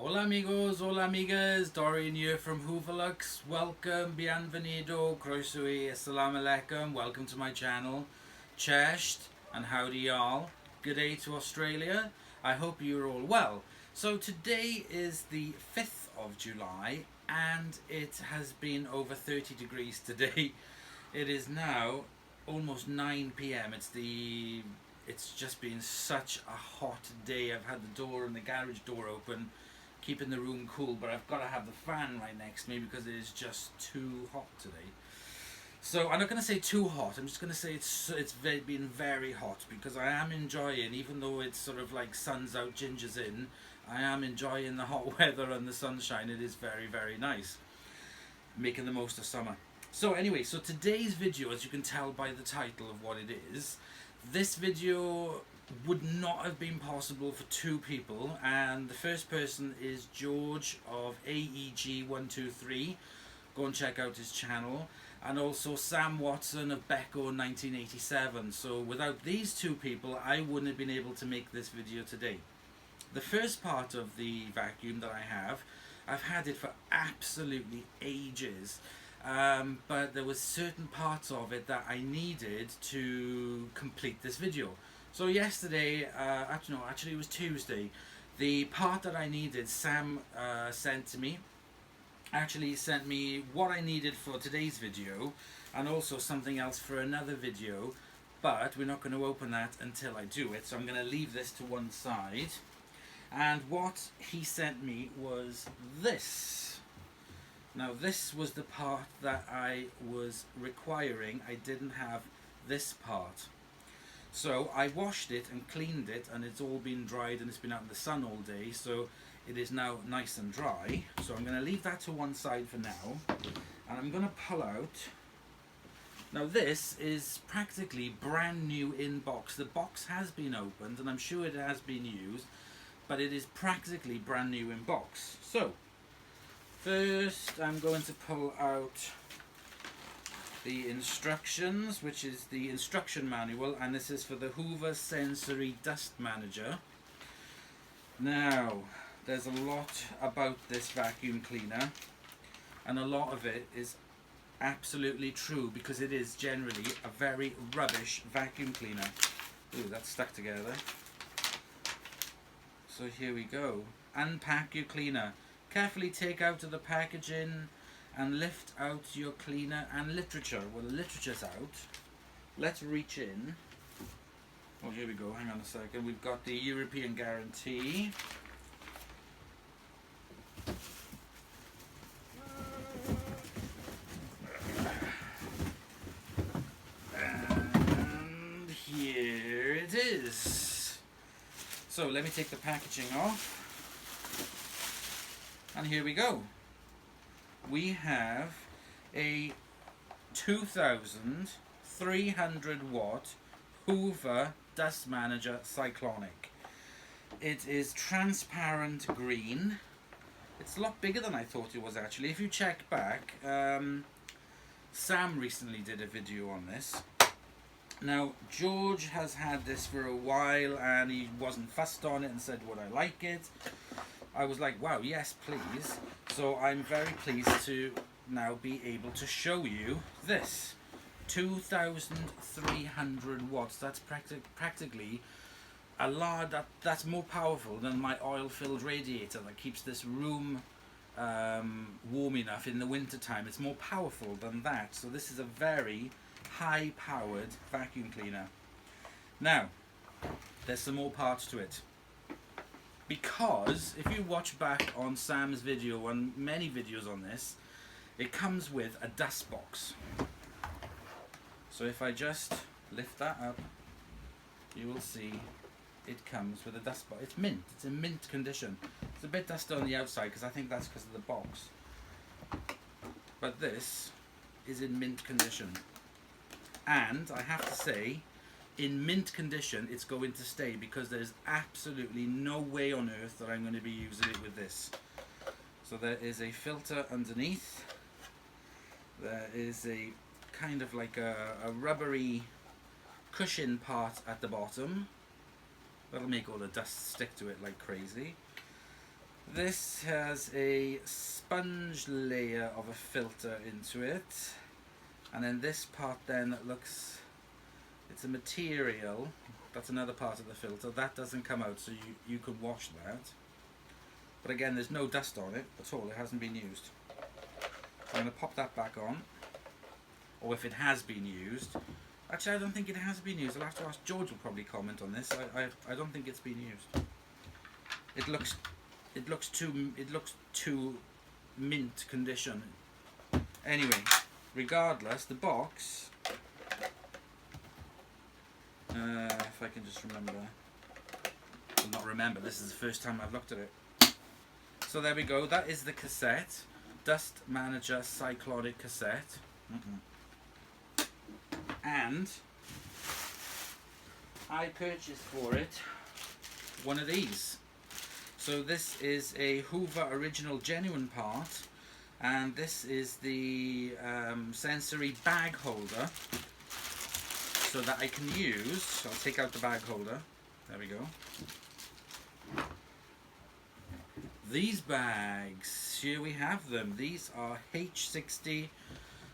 Hola amigos, hola amigas, Dorian here from Hoover. Welcome, bienvenido, croeso e assalamu alaikum, welcome to my channel. Chesht and howdy y'all. Good day to Australia. I hope you're all well. So today is the 5th of July and it has been over 30 degrees today. It is now almost 9 p.m. It's just been such a hot day. I've had the door and the garage door open, keeping the room cool, but I've got to have the fan right next to me because it is just too hot today. So I'm not going to say too hot, I'm just going to say it's been very hot, because I am enjoying, even though it's sort of like sun's out, ginger's in, I am enjoying the hot weather and the sunshine. It is very, very nice. Making the most of summer. So anyway, so today's video, as you can tell by the title of what it is, this video would not have been possible for two people, and the first person is George of AEG123. Go and check out his channel. And also Sam Watson of Becco 1987. So without these two people, I wouldn't have been able to make this video today. The first part of the vacuum that I've had it for absolutely ages. But there was certain parts of it that I needed to complete this video. So yesterday, actually it was Tuesday, the part that I needed, Sam sent me what I needed for today's video, and also something else for another video, but we're not going to open that until I do it, so I'm going to leave this to one side. And what he sent me was this. Now this was the part that I was requiring. I didn't have this part. So I washed it and cleaned it, and it's all been dried and it's been out in the sun all day, so it is now nice and dry. So I'm going to leave that to one side for now, and I'm going to pull out. Now this is practically brand new in box. The box has been opened and I'm sure it has been used, but it is practically brand new in box. So first I'm going to pull out the instructions, which is the instruction manual, and this is for the Hoover Sensory Dust Manager. Now there's a lot about this vacuum cleaner, and a lot of it is absolutely true, because it is generally a very rubbish vacuum cleaner. Ooh, that's stuck together. So here we go. Unpack your cleaner. Carefully take out of the packaging and lift out your cleaner and literature. Well, the literature's out. Let's reach in. Oh, here we go. Hang on a second. We've got the European guarantee. And here it is. So let me take the packaging off. And here we go. We have a 2300 watt Hoover Dustmanager Cyclonic. It is transparent green. It's a lot bigger than I thought it was actually. If you check back, Sam recently did a video on this. Now George has had this for a while and he wasn't fussed on it and said, would I like it? I was like, wow, yes please. So I'm very pleased to now be able to show you this 2300 watts. That's practically a lot. That's more powerful than my oil-filled radiator that keeps this room warm enough in the winter time. It's more powerful than that. So this is a very high-powered vacuum cleaner. Now there's some more parts to it, because if you watch back on Sam's video and many videos on this, it comes with a dust box. So if I just lift that up, you will see it comes with a dust box. It's mint. It's in mint condition. It's a bit dusty on the outside because I think that's because of the box. But this is in mint condition. And I have to say, in mint condition it's going to stay, because there's absolutely no way on earth that I'm going to be using it with this. So there is a filter underneath. There is a kind of like a rubbery cushion part at the bottom. That'll make all the dust stick to it like crazy. This has a sponge layer of a filter into it, and then this part then looks, it's a material, that's another part of the filter, that doesn't come out, so you could wash that. But again, there's no dust on it at all, it hasn't been used. I'm going to pop that back on, or if it has been used. Actually, I don't think it has been used. I'll have to ask George, will probably comment on this. I don't think it's been used. It looks too mint condition. Anyway, regardless, the box, if I can just remember, well, not remember, this is the first time I've looked at it. So there we go, that is the Cassette Dustmanager Cyclonic cassette. And I purchased for it one of these. So this is a Hoover original genuine part, and this is the sensory bag holder, so that I can use. I'll take out the bag holder. There we go. These bags, here we have them. These are H60,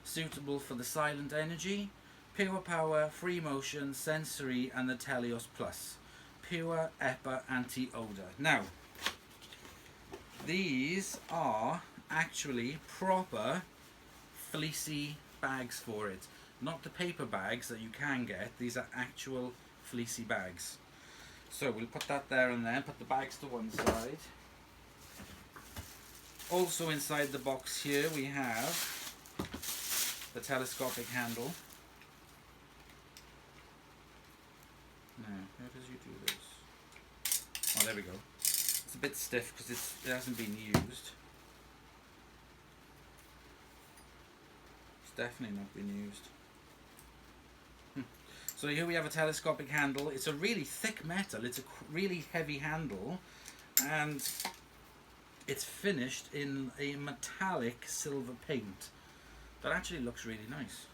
suitable for the silent energy, pure power, free motion, sensory, and the Telios Plus. Pure EPA anti-odor. Now, these are actually proper fleecy bags for it. Not the paper bags that you can get, these are actual fleecy bags. So we'll put that there and then, put the bags to one side. Also inside the box here we have the telescopic handle. Now, how does you do this? Oh, there we go. It's a bit stiff because it hasn't been used. It's definitely not been used. So here we have a telescopic handle. It's a really thick metal. It's a really heavy handle, and it's finished in a metallic silver paint that actually looks really nice.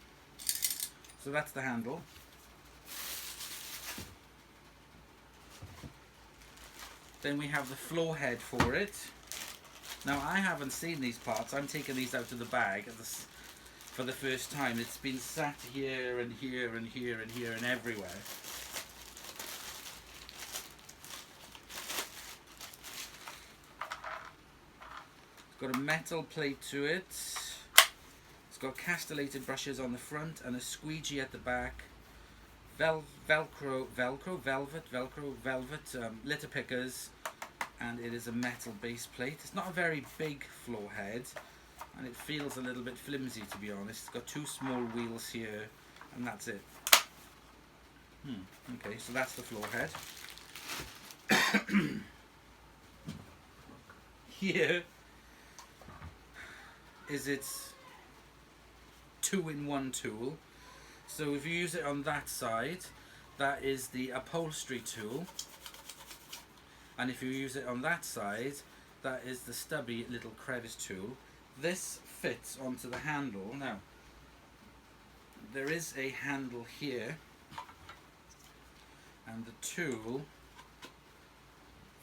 So that's the handle. Then we have the floor head for it. Now, I haven't seen these parts. I'm taking these out of the bag for the first time. It's been sat here and here and here and here and everywhere. It's got a metal plate to it. It's got castellated brushes on the front and a squeegee at the back. Velvet litter pickers, and it is a metal base plate. It's not a very big floor head, and it feels a little bit flimsy, to be honest. It's got two small wheels here, and that's it. Okay, so that's the floor head. Here is its 2-in-1 tool. So if you use it on that side, that is the upholstery tool, and if you use it on that side, that is the stubby little crevice tool. This fits onto the handle. Now, there is a handle here, and the tool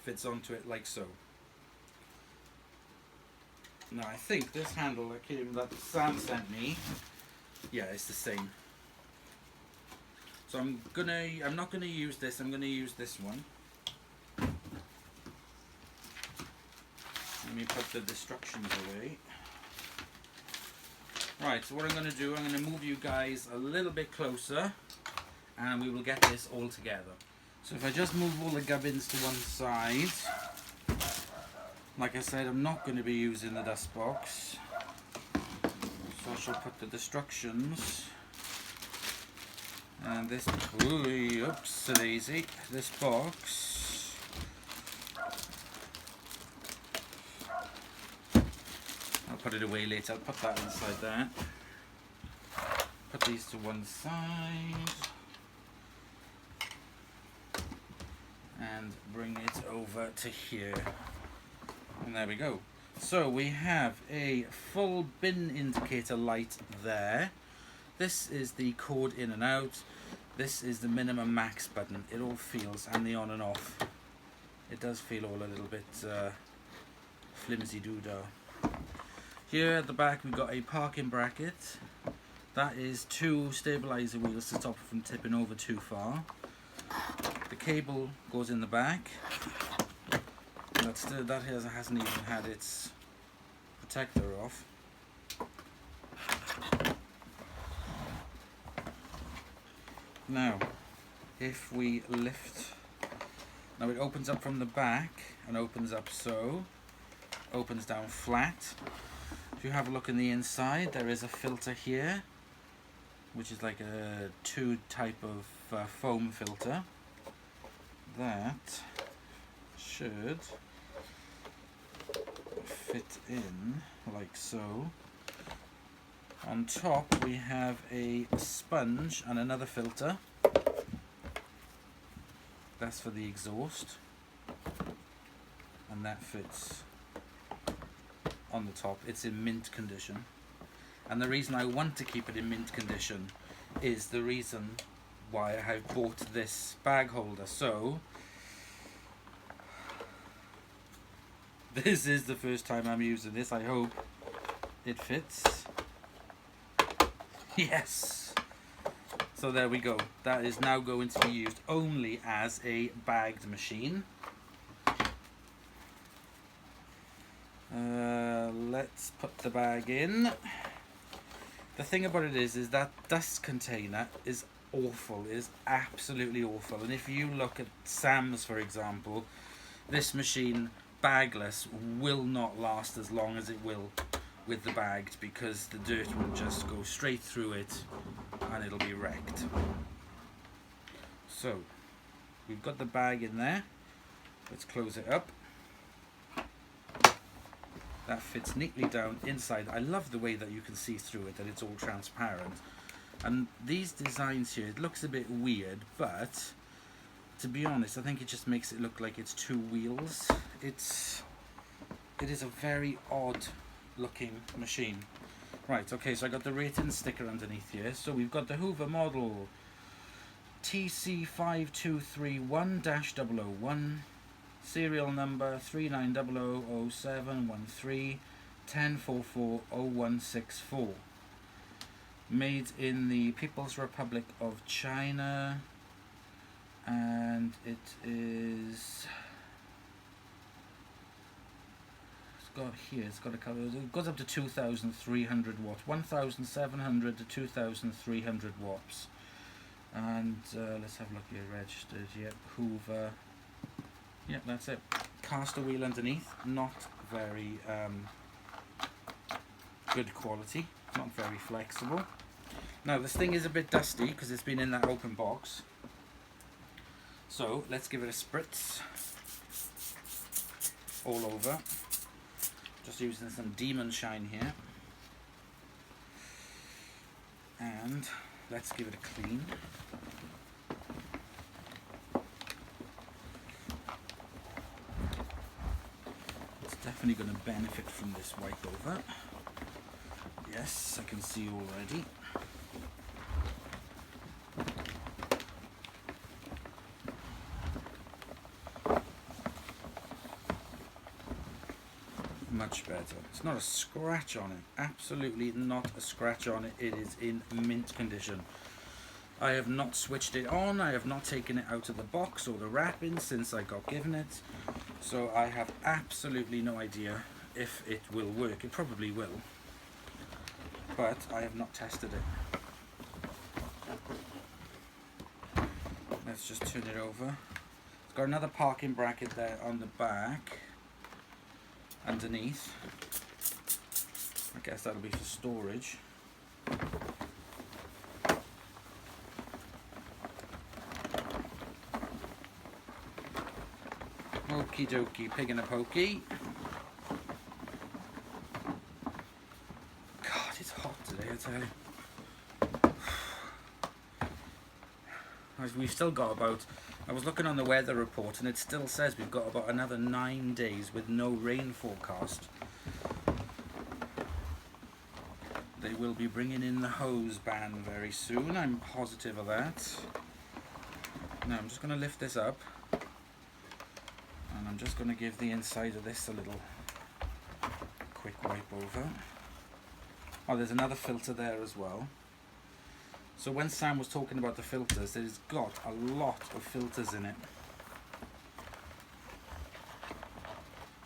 fits onto it like so. Now, I think this handle that Sam sent me, yeah, it's the same. So I'm not gonna use this. I'm gonna use this one. Let me put the destructions away. Right. So what I'm gonna do, I'm gonna move you guys a little bit closer, and we will get this all together. So if I just move all the gubbins to one side, like I said, I'm not going to be using the dust box. So I shall put the destructions. And this, oops, daisy, this box. I'll put it away later, I'll put that inside there. Put these to one side. And bring it over to here. And there we go. So we have a full bin indicator light there. This is the cord in and out. This is the minimum max button. It all feels, and the on and off. It does feel all a little bit flimsy doodah. Here at the back we've got a parking bracket. That is 2 stabilizer wheels to stop it from tipping over too far. The cable goes in the back. That hasn't even had its protector off. Now, if we lift, now it opens up from the back and opens up so, opens down flat. If you have a look in the inside, there is a filter here, which is like a 2 type of foam filter. That should fit in like so. On top we have a sponge and another filter. That's for the exhaust, and that fits on the top. It's in mint condition, and the reason I want to keep it in mint condition is the reason why I have bought this bag holder. So this is the first time I'm using this. I hope it fits. Yes. So there we go. That is now going to be used only as a bagged machine. Let's put the bag in. The thing about it is that dust container is awful. It is absolutely awful. And if you look at Sam's, for example, this machine, bagless, will not last as long as it will with the bagged, because the dirt will just go straight through it and it'll be wrecked. So we've got the bag in there. Let's close it up. That fits neatly down inside. I love the way that you can see through it, that it's all transparent. And these designs here, it looks a bit weird, but to be honest, I think it just makes it look like it's 2 wheels. It is a very odd looking machine. Right, okay, so I got the rating sticker underneath here. So we've got the Hoover model TC5231-001, serial number 3900071310440164, made in the People's Republic of China, and it is, it's got a cover. It goes up to 2,300 watts, 1,700 to 2,300 watts. And let's have a look here. Registered, yep. Hoover. Yep, that's it. Caster wheel underneath. Not very good quality. Not very flexible. Now this thing is a bit dusty because it's been in that open box. So let's give it a spritz all over. Just using some Demon Shine here, and let's give it a clean. It's definitely going to benefit from this wipe over. Yes, I can see already. Much better. It's not a scratch on it. Absolutely not a scratch on it. It is in mint condition. I have not switched it on. I have not taken it out of the box or the wrapping since I got given it. So I have absolutely no idea if it will work. It probably will, but I have not tested it. Let's just turn it over. It's got another parking bracket there on the back. Underneath, I guess that'll be for storage. Okie dokie, pig and a pokey. God, it's hot today, I tell you. We've still got about, I was looking on the weather report and it still says we've got about another 9 days with no rain forecast. They will be bringing in the hose ban very soon, I'm positive of that. Now I'm just going to lift this up, and I'm just going to give the inside of this a little quick wipe over. Oh, there's another filter there as well. So when Sam was talking about the filters, it's got a lot of filters in it.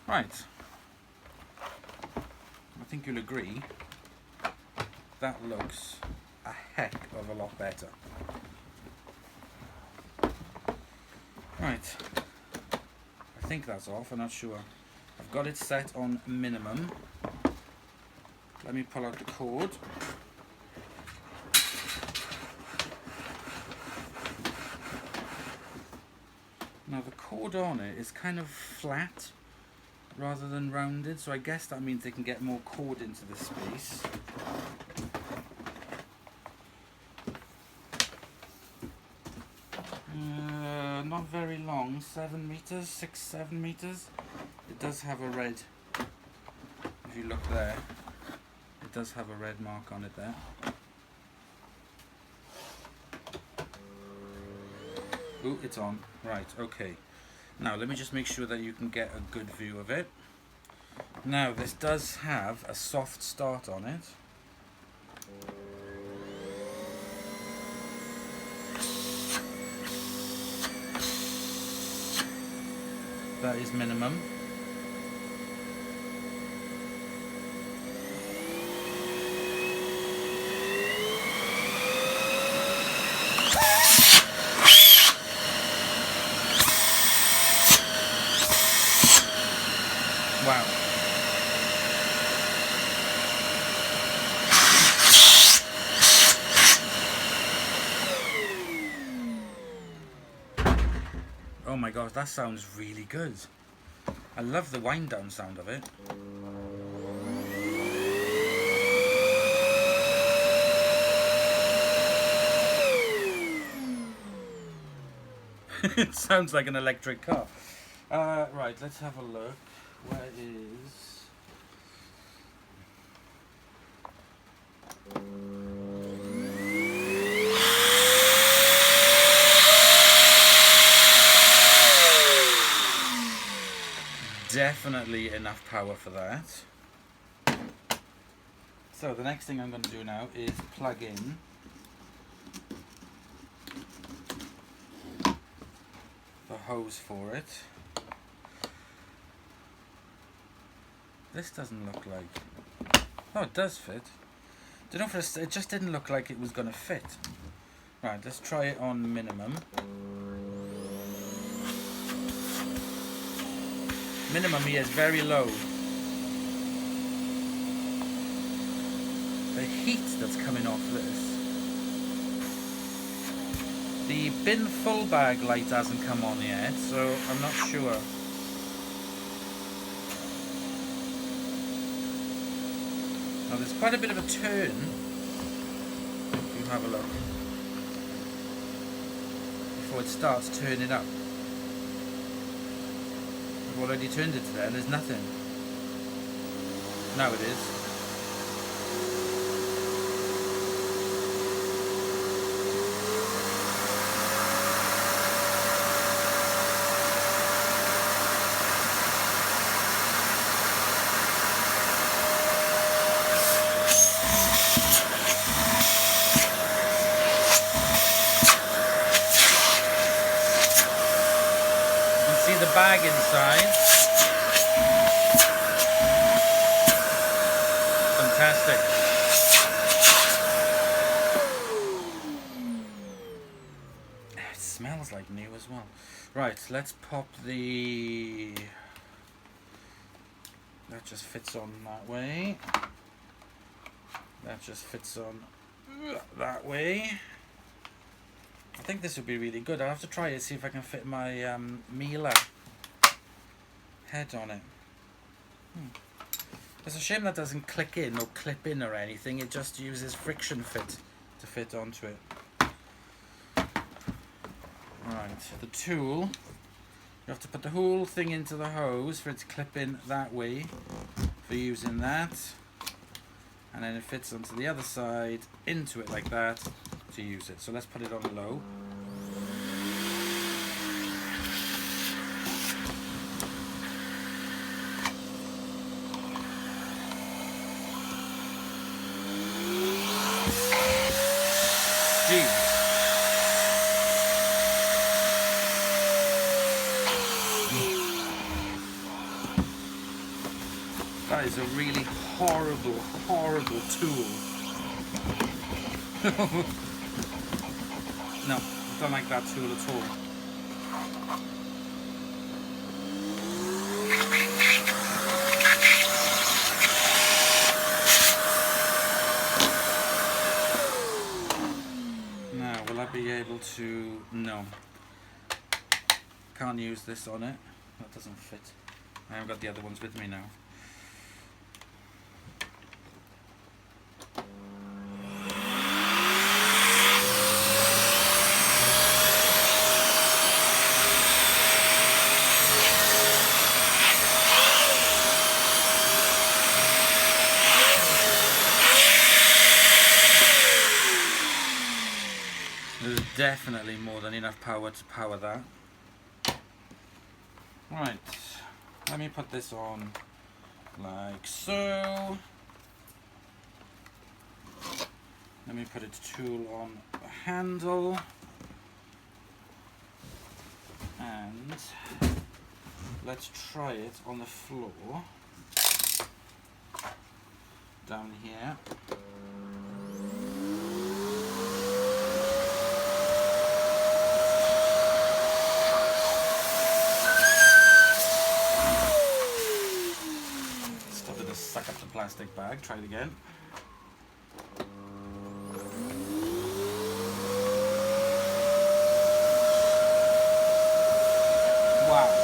Right. I think you'll agree that looks a heck of a lot better. Right. I think that's off, I'm not sure. I've got it set on minimum. Let me pull out the cord. Now the cord on it is kind of flat rather than rounded, so I guess that means they can get more cord into the space. Not very long, 7 meters, 6-7 meters. It does have a red, if you look there, it does have a red mark on it there. Ooh, it's on. Right, okay. Now let me just make sure that you can get a good view of it. Now this does have a soft start on it. That is minimum. Wow. Oh my gosh, that sounds really good. I love the wind down sound of it. It sounds like an electric car. Right, let's have a look. Where is... Definitely enough power for that. So the next thing I'm going to do now is plug in the hose for it. This doesn't look like... Oh, it does fit. Don't know if it just didn't look like it was going to fit. Right, let's try it on minimum. Minimum here is very low. The heat that's coming off this. The bin full bag light hasn't come on yet, so I'm not sure. Now there's quite a bit of a turn. If you have a look. Before it starts turning up. I've already turned it to there and there's nothing. Now it is. You can see the bag inside. Fantastic. It smells like new as well. Right, let's pop the... That just fits on that way. That just fits on that way. I think this would be really good. I'll have to try it, see if I can fit my Miele head on it. It's a shame that doesn't click in or clip in or anything. It just uses friction fit to fit onto it. Right, the tool. You have to put the whole thing into the hose for it to clip in that way for using that. And then it fits onto the other side, into it like that, to use it. So let's put it on low. That is a really horrible, horrible tool. No, I don't like that tool at all. Now, will I be able to... No. Can't use this on it. That doesn't fit. I haven't got the other ones with me now. There's definitely more than enough power to power that. Right, let me put this on like so. Let me put its tool on the handle. And let's try it on the floor. Down here. Suck up the plastic bag, try it again. Wow.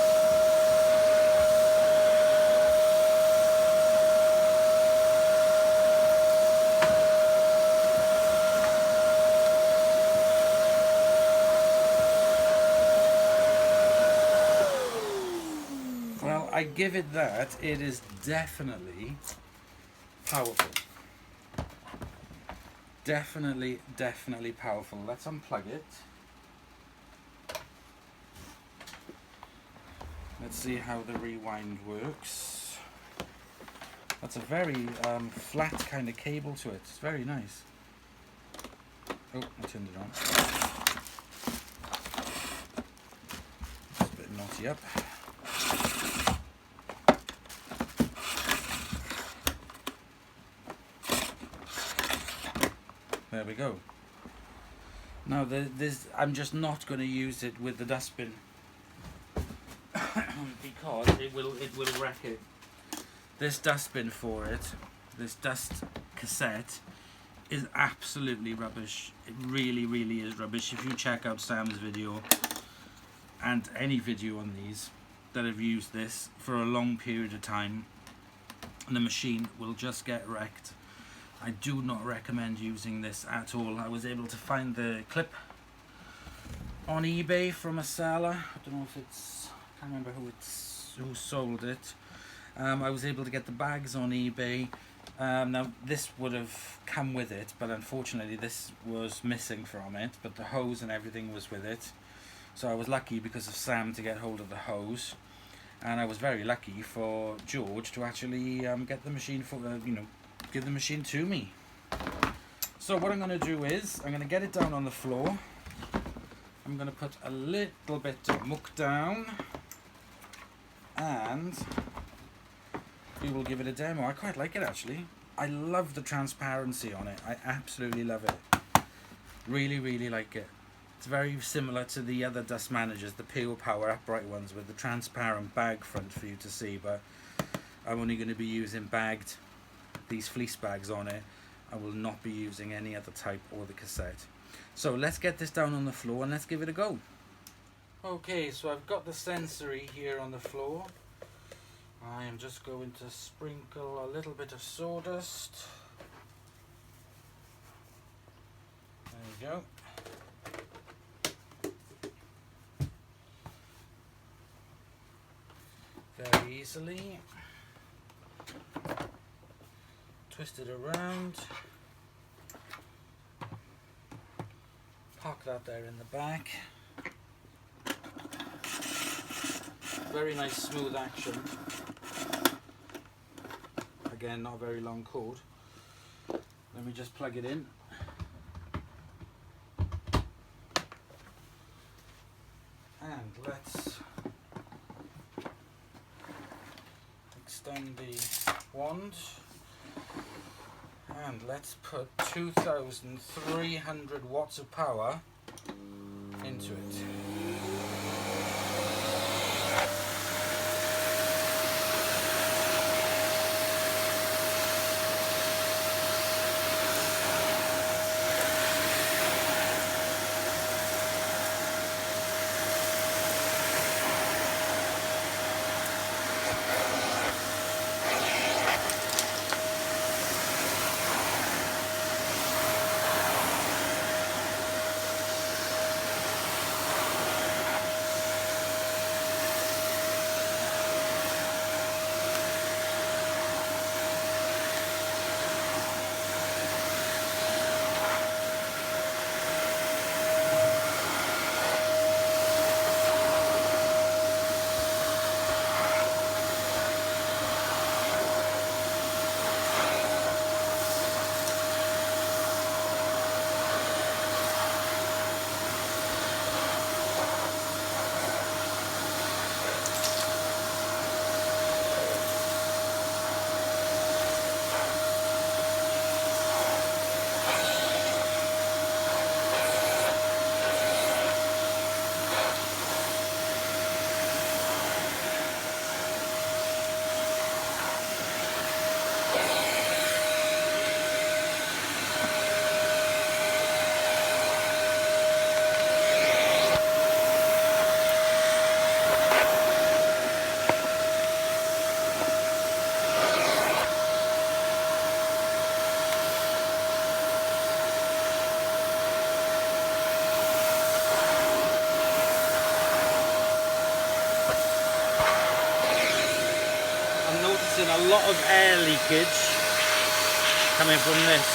Well, I give it that. It is definitely powerful. Definitely powerful. Let's unplug it. Let's see how the rewind works. That's a very flat kind of cable to it. It's very nice. Oh, I turned it on. It's a bit naughty up. There we go. Now I'm just not going to use it with the dustbin because it will wreck it. This dustbin for it, this dust cassette, is absolutely rubbish. It really is rubbish. If you check out Sam's video and any video on these that have used this for a long period of time, the machine will just get wrecked. I do not recommend using this at all. I was able to find the clip on eBay from a seller. I don't know if it's, I can't remember who sold it. I was able to get the bags on eBay. Now this would have come with it, but unfortunately this was missing from it, but the hose and everything was with it. So I was lucky because of Sam to get hold of the hose, and I was very lucky for George to actually get the machine for give the machine to me. So what I'm going to do is I'm going to get it down on the floor. I'm going to put a little bit of muck down and we will give it a demo. I quite like it actually. I love the transparency on it. I absolutely love it. Really like it. It's very similar to the other Dustmanagers, the Pure Power upright ones with the transparent bag front for you to see, but I'm only going to be using these fleece bags on it. I will not be using any other type or the cassette. So let's get this down on the floor and let's give it a go. Okay, so I've got the sensory here on the floor. I am just going to sprinkle a little bit of sawdust. There we go. Very easily. Twist it around. Park that there in the back. Very nice smooth action. Again, not a very long cord. Let me just plug it in. And let's extend the wand, and let's put 2,300 watts of power into it. A lot of air leakage coming from this.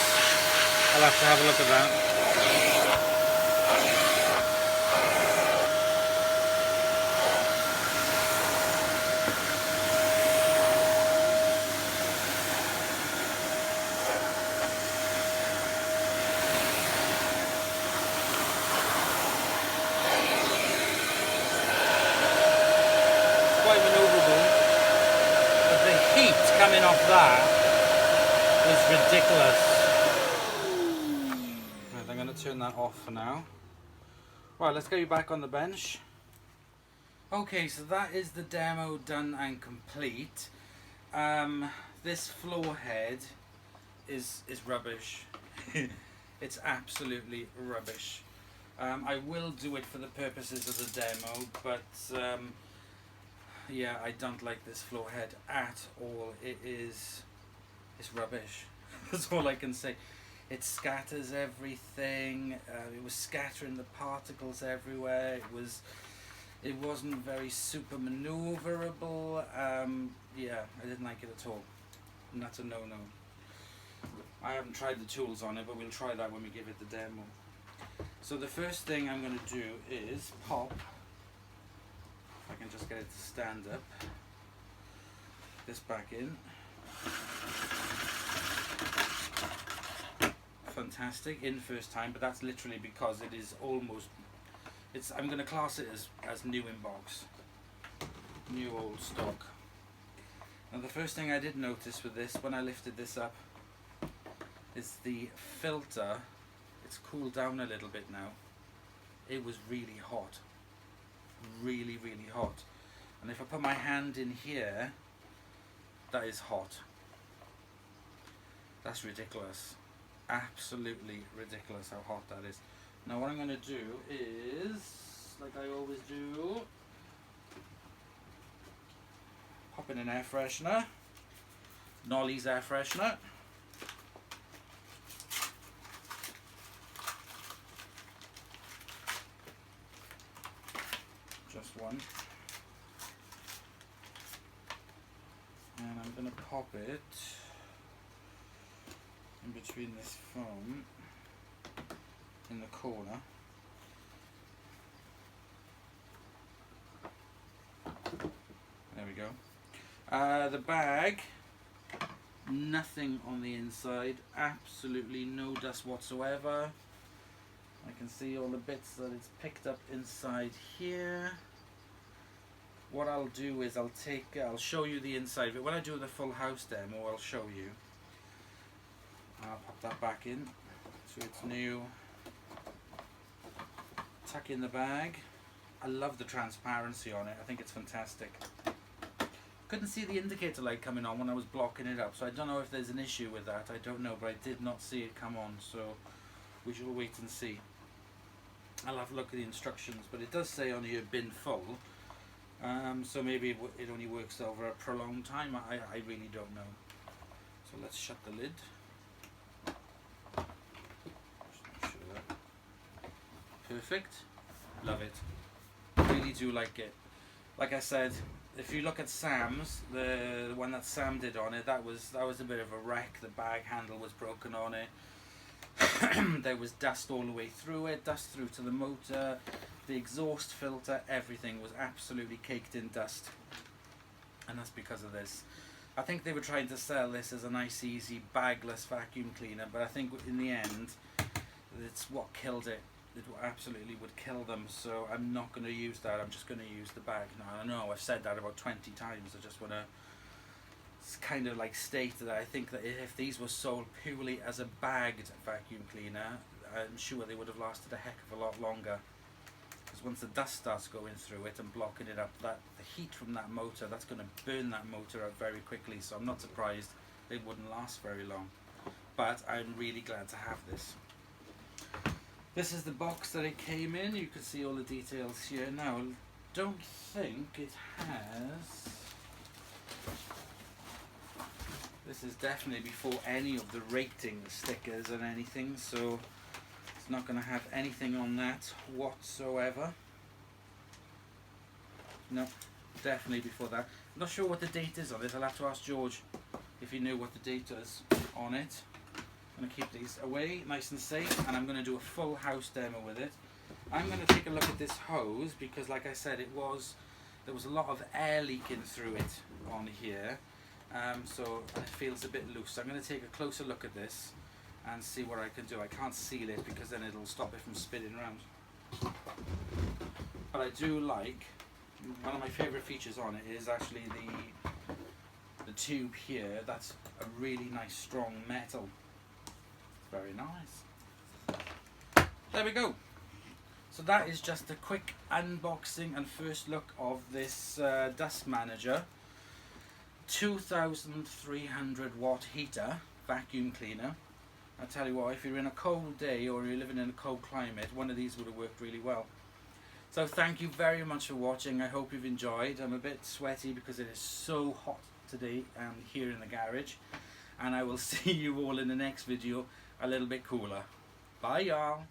I'll have to have a look at that. Quite manoeuvrable. Heat coming off that is ridiculous. Right, I'm going to turn that off for now. Right, let's get you back on the bench. Okay, so that is the demo done and complete. This floor head is rubbish. It's absolutely rubbish. I will do it for the purposes of the demo, but yeah, I don't like this floor head at all. It's rubbish. That's all I can say. It scatters everything. It was scattering the particles everywhere. It wasn't very super maneuverable. Yeah, I didn't like it at all. And that's a no-no. I haven't tried the tools on it, but we'll try that when we give it the demo. So the first thing I'm going to do is pop. I can just get it to stand up. This back in. Fantastic, in first time, but that's literally because it is almost, I'm going to class it as new in box. New old stock. Now the first thing I did notice with this, when I lifted this up, is the filter. It's cooled down a little bit now. It was really hot. Really hot, and if I put my hand in here, that is hot. That's ridiculous, absolutely ridiculous how hot that is. Now what I'm going to do is, like I always do, pop in an air freshener, Nolly's air freshener. Just one, and I'm going to pop it in between this foam in the corner. There we go. The bag, nothing on the inside, absolutely no dust whatsoever. I can see all the bits that it's picked up inside here. what I'll do is I'll show you the inside of it. When I do the full house demo, I'll show you. I'll pop that back in so it's new. Tuck in the bag. I love the transparency on it. I think it's fantastic. Couldn't see the indicator light coming on when I was blocking it up, so I don't know if there's an issue with that. I don't know, but I did not see it come on, so we shall wait and see. I'll have a look at the instructions, but it does say on here bin full, so maybe it only works over a prolonged time. I really don't know. So let's shut the lid. Just make sure that. Perfect. Love it. Really do like it. Like I said, if you look at Sam's, the one that Sam did on it, that was a bit of a wreck. The bag handle was broken on it. There was dust all the way through it, dust through to the motor, the exhaust filter, everything was absolutely caked in dust. And that's because of this. I think they were trying to sell this as a nice easy bagless vacuum cleaner, but I think in the end it's what killed it. It absolutely would kill them, so I'm not going to use that. I'm just going to use the bag. Now, I know I've said that about 20 times. I just want to kind of like state that I think that if these were sold purely as a bagged vacuum cleaner, I'm sure they would have lasted a heck of a lot longer. Because once the dust starts going through it and blocking it up, the heat from that motor, that's going to burn that motor out very quickly. So I'm not surprised they wouldn't last very long. But I'm really glad to have this. This is the box that it came in. You can see all the details here. Now, I don't think it has... This is definitely before any of the rating stickers and anything, so it's not going to have anything on that whatsoever. No, definitely before that. I'm not sure what the date is on it. I'll have to ask George if he knew what the date is on it. I'm going to keep these away nice and safe, and I'm going to do a full house demo with it. I'm going to take a look at this hose because, like I said, there was a lot of air leaking through it on here, so it feels a bit loose. So I'm going to take a closer look at this and see what I can do. I can't seal it because then it'll stop it from spinning around. But I do like, one of my favourite features on it is actually the tube here. That's a really nice strong metal. Very nice. There we go. So that is just a quick unboxing and first look of this Dustmanager 2300 watt heater vacuum cleaner. I tell you what, if you're in a cold day or you're living in a cold climate, one of these would have worked really well. So thank you very much for watching. I hope you've enjoyed. I'm a bit sweaty because it is so hot today here in the garage, and I will see you all in the next video a little bit cooler. Bye y'all.